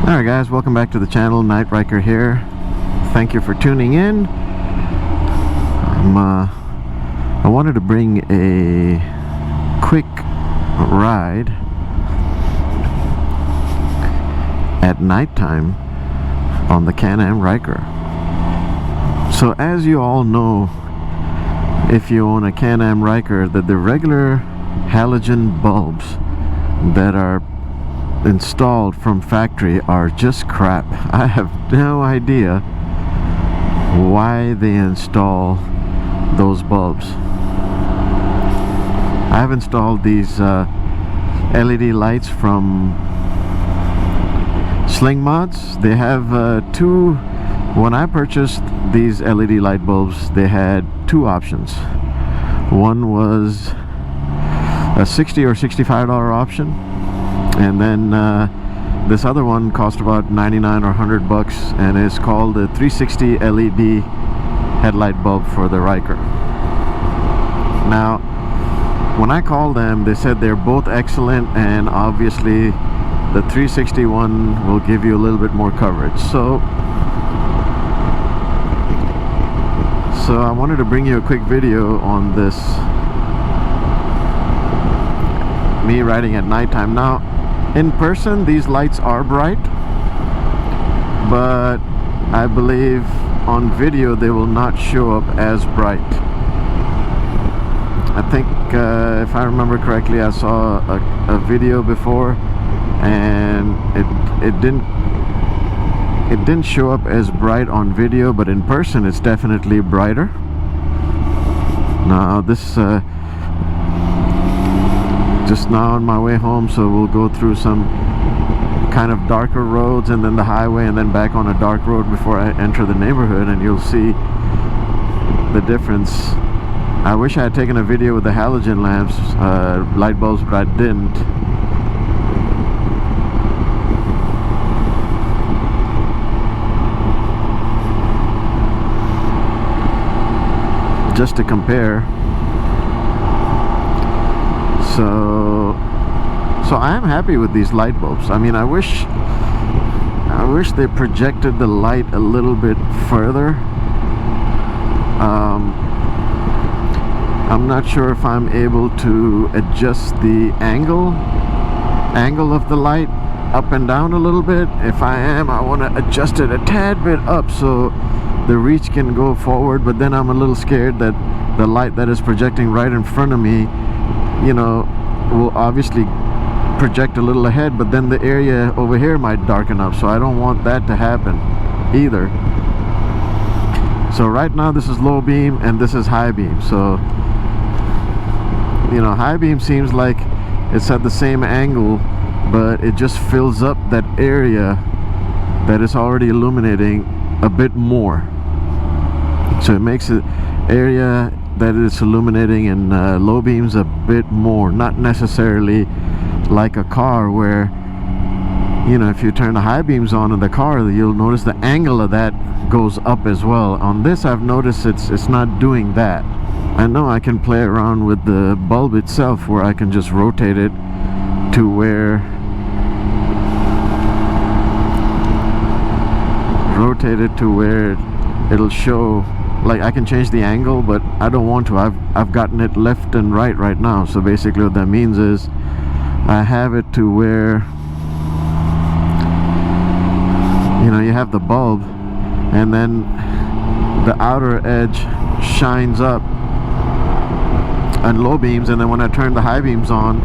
Alright guys, welcome back to the channel. Ryker here. Thank you for tuning in. I wanted to bring a quick ride at nighttime on the Can-Am Ryker. So as you all know, if you own a Can-Am Ryker, that the regular halogen bulbs that are installed from factory are just crap. I have no idea why they install those bulbs. I've installed these LED lights from Slingmods. They have two. When I purchased these LED light bulbs, they had two options. One was a $60 or $65 option, and then this other one cost about 99 or 100 bucks, and it's called the 360 LED headlight bulb for the Ryker. Now, when I called them, they said they're both excellent, and obviously the 360 one will give you a little bit more coverage. So I wanted to bring you a quick video on this, me riding at nighttime. Now, in person, these lights are bright, but I believe on video they will not show up as bright. I think if I remember correctly, I saw a video before, and it didn't show up as bright on video, but in person it's definitely brighter. Now this just now on my way home, so we'll go through some kind of darker roads and then the highway and then back on a dark road before I enter the neighborhood, and you'll see the difference. I wish I had taken a video with the halogen lamps, light bulbs, but I didn't. Just to compare. So I am happy with these light bulbs. I mean, I wish they projected the light a little bit further. I'm not sure if I'm able to adjust the angle of the light up and down a little bit. If I am, I want to adjust it a tad bit up so the reach can go forward, but then I'm a little scared that the light that is projecting right in front of me, you know, will obviously project a little ahead, but then the area over here might darken up, so I don't want that to happen either. So right now this is low beam and this is high beam, so you know, high beam seems like it's at the same angle, but it just fills up that area that is already illuminating a bit more, so it makes the area that is illuminating in low beams a bit more. Not necessarily like a car where, you know, if you turn the high beams on in the car, you'll notice the angle of that goes up as well. On this, I've noticed it's not doing that. I know I can play around with the bulb itself, where I can just rotate it to where it'll show. Like, I can change the angle, but I don't want to. I've gotten it left and right now. So basically what that means is I have it to where, you know, you have the bulb and then the outer edge shines up on low beams, and then when I turn the high beams on,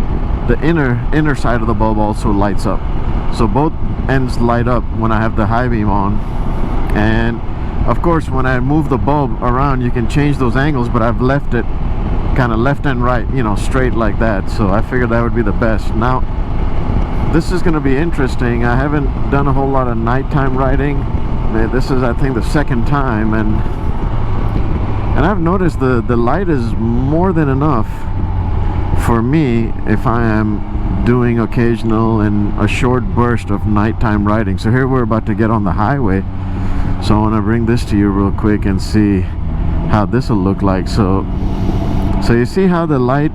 the inner side of the bulb also lights up. So both ends light up when I have the high beam on. And of course, when I move the bulb around, you can change those angles, but I've left it kind of left and right, you know, straight like that. So I figured that would be the best. Now, this is going to be interesting. I haven't done a whole lot of nighttime riding. This is, I think, the second time, and I've noticed the light is more than enough for me if I am doing occasional and a short burst of nighttime riding. So here we're about to get on the highway. So I want to bring this to you real quick and see how this will look like. So you see how the light,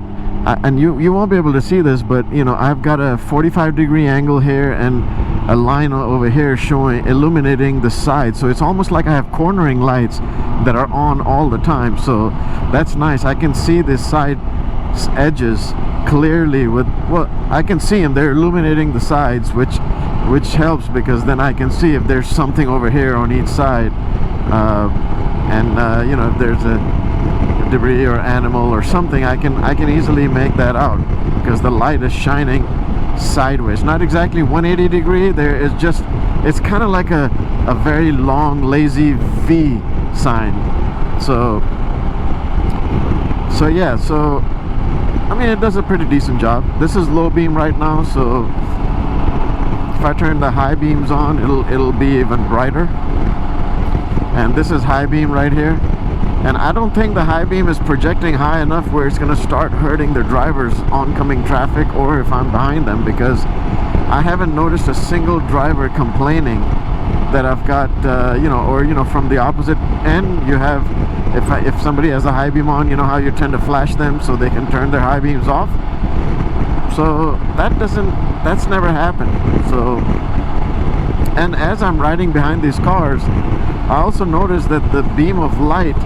and you won't be able to see this, but you know, I've got a 45-degree angle here, and a line over here showing, illuminating the side. So it's almost like I have cornering lights that are on all the time. So that's nice. I can see the side edges clearly with, well, I can see them. They're illuminating the sides, which helps, because then I can see if there's something over here on each side, you know, if there's a debris or animal or something, I can easily make that out, because the light is shining sideways, not exactly 180 degree. There is just, it's kind of like a very long lazy V sign. So yeah, so I mean, it does a pretty decent job. This is low beam right now, so if I turn the high beams on, it'll be even brighter. And this is high beam right here, and I don't think the high beam is projecting high enough where it's going to start hurting the driver's oncoming traffic, or if I'm behind them, because I haven't noticed a single driver complaining that I've got you know, or you know, from the opposite end, you have, if somebody has a high beam on, you know how you tend to flash them so they can turn their high beams off. So that's never happened. So, and as I'm riding behind these cars, I also noticed that the beam of light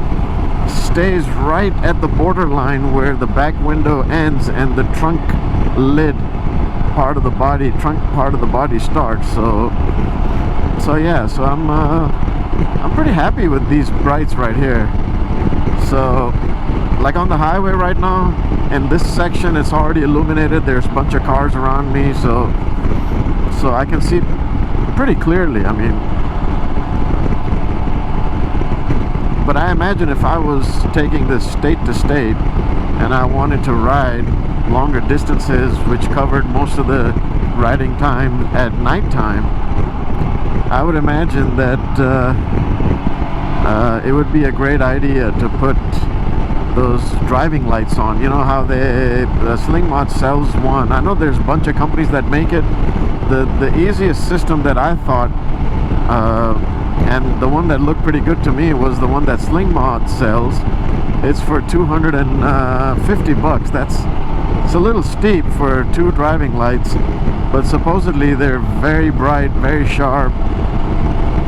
stays right at the borderline where the back window ends and the trunk lid part of the body, trunk part of the body starts. So yeah, so I'm pretty happy with these brights right here. So like on the highway right now, in this section, it's already illuminated. There's a bunch of cars around me, so I can see pretty clearly. I mean, but I imagine if I was taking this state to state and I wanted to ride longer distances, which covered most of the riding time at nighttime, I would imagine that it would be a great idea to put those driving lights on. You know how Slingmods sells one. I know there's a bunch of companies that make it. The easiest system that I thought, and the one that looked pretty good to me, was the one that Slingmods sells. It's for $250. It's a little steep for 2 driving lights, but supposedly they're very bright, very sharp,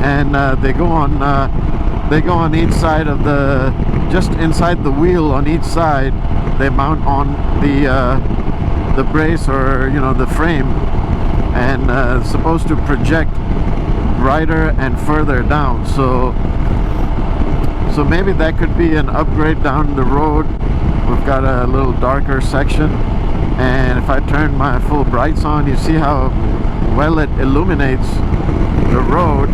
and they go on each side of the, just inside the wheel on each side. They mount on the brace, or you know, the frame, and supposed to project brighter and further down. So maybe that could be an upgrade down the road. We've got a little darker section, and if I turn my full brights on, you see how well it illuminates the road.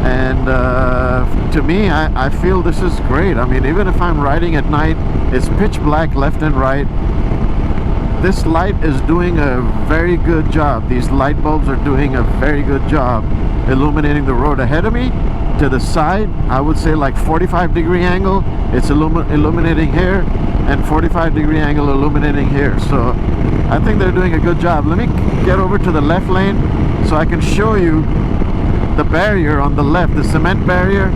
And to me, I feel this is great. I mean, even if I'm riding at night, it's pitch black left and right. This light is doing a very good job. These light bulbs are doing a very good job illuminating the road ahead of me. To the side, I would say like 45-degree angle, it's illuminating here, and 45-degree angle illuminating here. So I think they're doing a good job. Let me get over to the left lane so I can show you the barrier on the left, the cement barrier.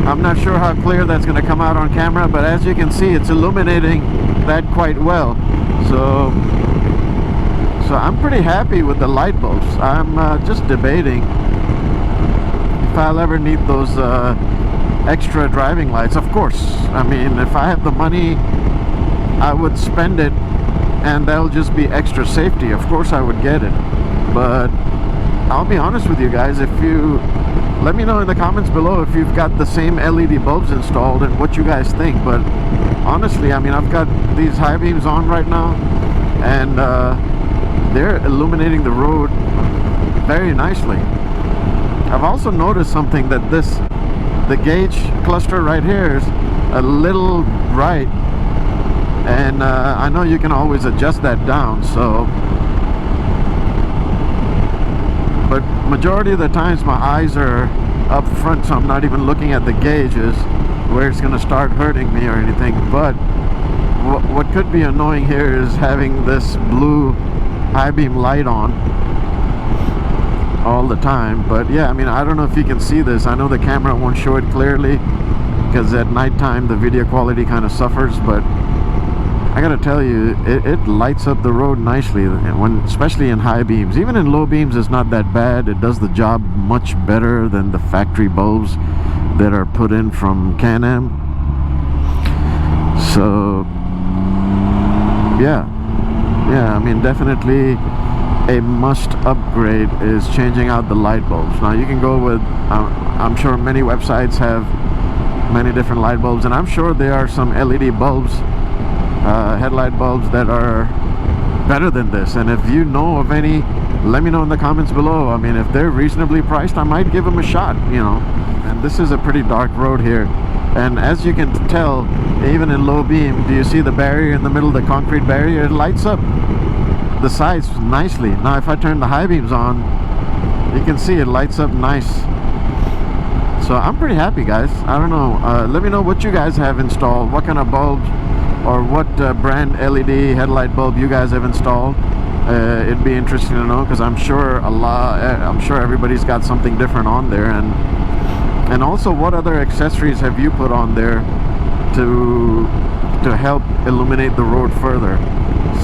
I'm not sure how clear that's going to come out on camera, but as you can see, it's illuminating that quite well. So I'm pretty happy with the light bulbs. I'm just debating if I'll ever need those extra driving lights. Of course, I mean, if I have the money, I would spend it, and that'll just be extra safety. Of course I would get it, but I'll be honest with you guys, if you let me know in the comments below if you've got the same LED bulbs installed and what you guys think. But honestly, I mean, I've got these high beams on right now, and they're illuminating the road very nicely. I've also noticed something, that the gauge cluster right here is a little bright, and I know you can always adjust that down. So, but majority of the times my eyes are up front, so I'm not even looking at the gauges where it's going to start hurting me or anything. But what could be annoying here is having this blue high beam light on all the time. But yeah, I mean, I don't know if you can see this. I know the camera won't show it clearly because at nighttime the video quality kind of suffers, but I gotta tell you, it lights up the road nicely, especially in high beams. Even in low beams, it's not that bad. It does the job much better than the factory bulbs that are put in from Can-Am. So yeah, I mean, definitely a must upgrade is changing out the light bulbs. Now you can go with, I'm sure many websites have many different light bulbs, and I'm sure there are some LED bulbs, headlight bulbs, that are better than this. And if you know of any, let me know in the comments below. I mean, if they're reasonably priced, I might give them a shot, you know. And this is a pretty dark road here, and as you can tell, even in low beam, do you see the barrier in the middle, the concrete barrier? It lights up the sides nicely. Now if I turn the high beams on, you can see it lights up nice. So I'm pretty happy, guys. I don't know, let me know what you guys have installed, what kind of bulbs or what brand LED headlight bulb you guys have installed. It'd be interesting to know, because I'm sure everybody's got something different on there. And also, what other accessories have you put on there to help illuminate the road further?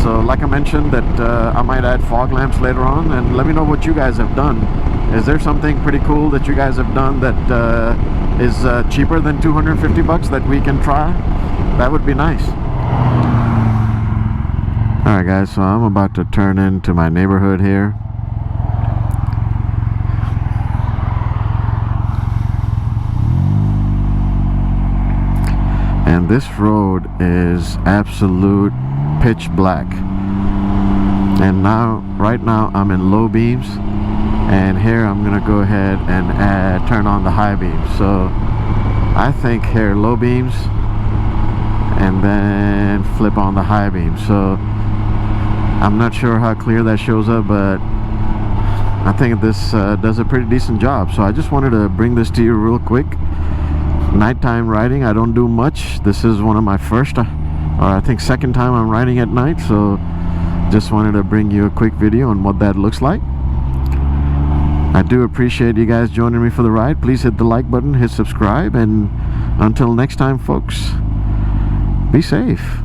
So like I mentioned, that I might add fog lamps later on, and let me know what you guys have done. Is there something pretty cool that you guys have done that is cheaper than 250 bucks that we can try? That would be nice. Alright guys, so I'm about to turn into my neighborhood here. And this road is absolute pitch black. And right now I'm in low beams, and here I'm gonna go ahead and turn on the high beams. So I think here low beams, and then flip on the high beams. So I'm not sure how clear that shows up, but I think this does a pretty decent job. So I just wanted to bring this to you real quick. Nighttime riding, I don't do much. This is one of my first, or I think second time I'm riding at night. So just wanted to bring you a quick video on what that looks like. I do appreciate you guys joining me for the ride. Please hit the like button, hit subscribe, and until next time folks, be safe.